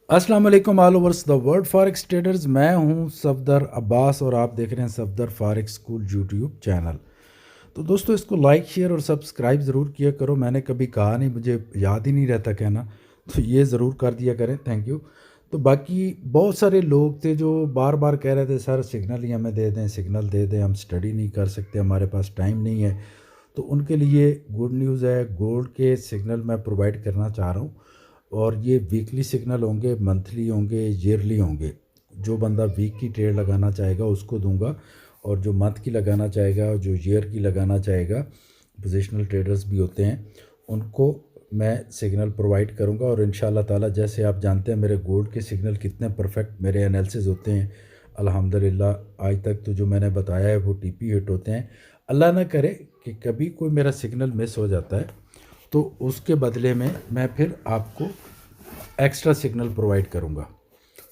अस्सलाम वालेकुम all overs the world forex traders. मैं हूं सफदर अब्बास और आप देख रहे हैं Safdar forex school YouTube channel. तो दोस्तों, इसको लाइक शेयर और सब्सक्राइब ज़रूर किया करो। मैंने कभी कहा नहीं, मुझे याद ही नहीं रहता कहना, तो ये ज़रूर कर दिया करें, थैंक यू। तो बाकी बहुत सारे लोग थे जो बार बार कह रहे थे सर सिग्नल ही हमें दे दें, सिग्नल दे दें, हम स्टडी नहीं कर सकते, हमारे पास टाइम नहीं है। तो उनके लिए गुड न्यूज़ है, गोल्ड के सिग्नल मैं प्रोवाइड करना चाह रहा हूँ। और ये वीकली सिग्नल होंगे, मंथली होंगे, ईयरली होंगे। जो बंदा वीक की ट्रेड लगाना चाहेगा उसको दूंगा, और जो मंथ की लगाना चाहेगा, जो ईयर की लगाना चाहेगा, पोजिशनल ट्रेडर्स भी होते हैं, उनको मैं सिग्नल प्रोवाइड करूंगा। और इंशाल्लाह ताला, जैसे आप जानते हैं मेरे गोल्ड के सिग्नल कितने परफेक्ट मेरे एनालिसिस होते हैं, अल्हम्दुलिल्लाह आज तक तो जो मैंने बताया है वो टीपी हिट होते हैं। अल्लाह ना करे कि कभी कोई मेरा सिग्नल मिस हो जाता है तो उसके बदले में मैं फिर आपको एक्स्ट्रा सिग्नल प्रोवाइड करूँगा।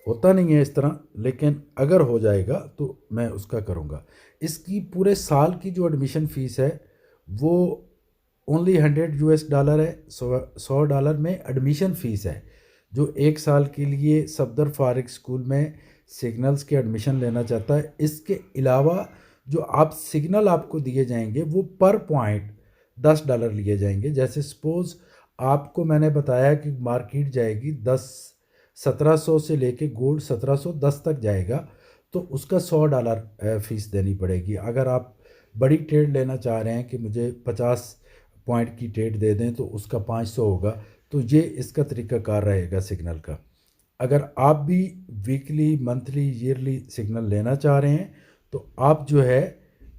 होता नहीं है इस तरह, लेकिन अगर हो जाएगा तो मैं उसका करूँगा। इसकी पूरे साल की जो एडमिशन फ़ीस है वो ओनली $100 है। $100 में एडमिशन फ़ीस है। जो एक साल के लिए सफदर फारिग स्कूल में सिग्नल्स के एडमिशन लेना चाहता है, इसके अलावा जो आप सिग्नल आपको दिए जाएंगे वो पर पॉइंट $10 लिए जाएंगे। जैसे सपोज़ आपको मैंने बताया कि मार्केट जाएगी 1700 से लेके गोल्ड 1710 तक जाएगा, तो उसका $100 फ़ीस देनी पड़ेगी। अगर आप बड़ी ट्रेड लेना चाह रहे हैं कि मुझे 50 पॉइंट की ट्रेड दे दें तो उसका 500 होगा। तो ये इसका तरीक़ाकार रहेगा सिग्नल का। अगर आप भी वीकली, मंथली, ईयरली सिग्नल लेना चाह रहे हैं तो आप जो है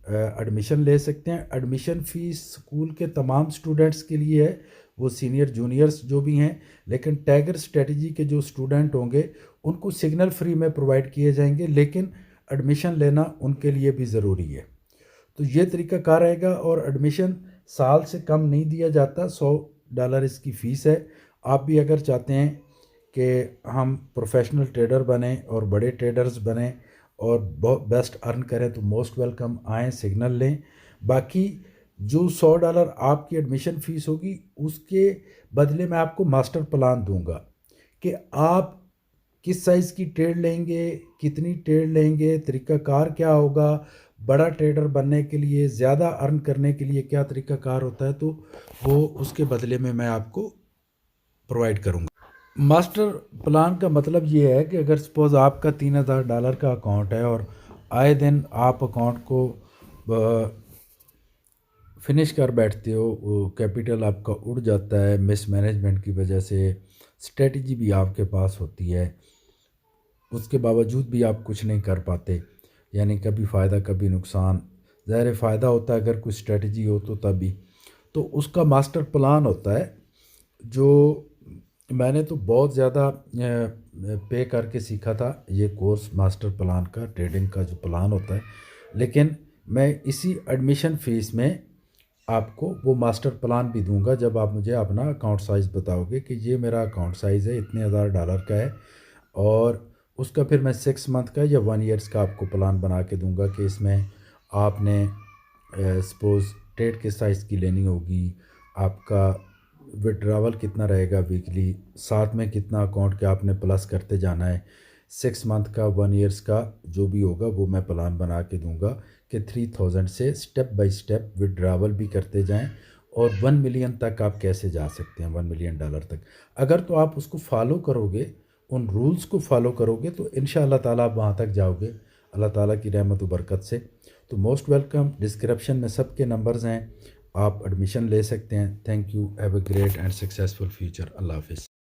एडमिशन ले सकते हैं। एडमिशन फ़ीस स्कूल के तमाम स्टूडेंट्स के लिए है, वो सीनियर जूनियर्स जो भी हैं। लेकिन टैगर स्ट्रेटजी के जो स्टूडेंट होंगे उनको सिग्नल फ्री में प्रोवाइड किए जाएंगे, लेकिन एडमिशन लेना उनके लिए भी ज़रूरी है। तो ये तरीका कार रहेगा। और एडमिशन साल से कम नहीं दिया जाता, $100 इसकी फ़ीस है। आप भी अगर चाहते हैं कि हम प्रोफेशनल ट्रेडर बने और बड़े ट्रेडर्स बने और बहुत बेस्ट अर्न करें तो मोस्ट वेलकम, आएँ सिग्नल लें। बाकी जो $100 आपकी एडमिशन फ़ीस होगी उसके बदले में आपको मास्टर प्लान दूंगा कि आप किस साइज़ की ट्रेड लेंगे, कितनी ट्रेड लेंगे, तरीक़ाकार क्या होगा, बड़ा ट्रेडर बनने के लिए, ज़्यादा अर्न करने के लिए क्या तरीक़ाकार होता है, तो वो उसके बदले में मैं आपको प्रोवाइड करूँगा। मास्टर प्लान का मतलब ये है कि अगर सपोज़ आपका $3000 का अकाउंट है और आए दिन आप अकाउंट को फिनिश कर बैठते हो, वो कैपिटल आपका उड़ जाता है मिसमैनेजमेंट की वजह से, स्ट्रेटजी भी आपके पास होती है, उसके बावजूद भी आप कुछ नहीं कर पाते, यानी कभी फ़ायदा कभी नुकसान। ज़ाहिर फ़ायदा होता है अगर कोई स्ट्रेटजी हो तो तभी। तो उसका मास्टर प्लान होता है, जो मैंने तो बहुत ज़्यादा पे करके सीखा था ये कोर्स मास्टर प्लान का, ट्रेडिंग का जो प्लान होता है। लेकिन मैं इसी एडमिशन फ़ीस में आपको वो मास्टर प्लान भी दूंगा जब आप मुझे अपना अकाउंट साइज़ बताओगे कि ये मेरा अकाउंट साइज़ है, इतने $1000 का है। और उसका फिर मैं 6 मंथ का या 1 ईयर्स का आपको प्लान बना के दूंगा कि इसमें आपने सपोज़ ट्रेड किस साइज़ की लेनी होगी, आपका विड्रावल कितना रहेगा वीकली, साथ में कितना अकाउंट के आपने प्लस करते जाना है। 6 मंथ का, 1 ईयर्स का जो भी होगा वो मैं प्लान बना के दूंगा कि 3000 से स्टेप बाय स्टेप विड्रावल भी करते जाएं और 1 मिलियन तक आप कैसे जा सकते हैं, $1 मिलियन तक। अगर तो आप उसको फॉलो करोगे, उन रूल्स को फॉलो करोगे, तो इंशाअल्लाह ताला आप वहाँ तक जाओगे अल्लाह ताला की रहमत व बरकत से। तो मोस्ट वेलकम। डिस्क्रिप्शन में सबके नंबर्स हैं, आप एडमिशन ले सकते हैं। Thank you. Have a great and successful future. अल्लाह हाफिज़।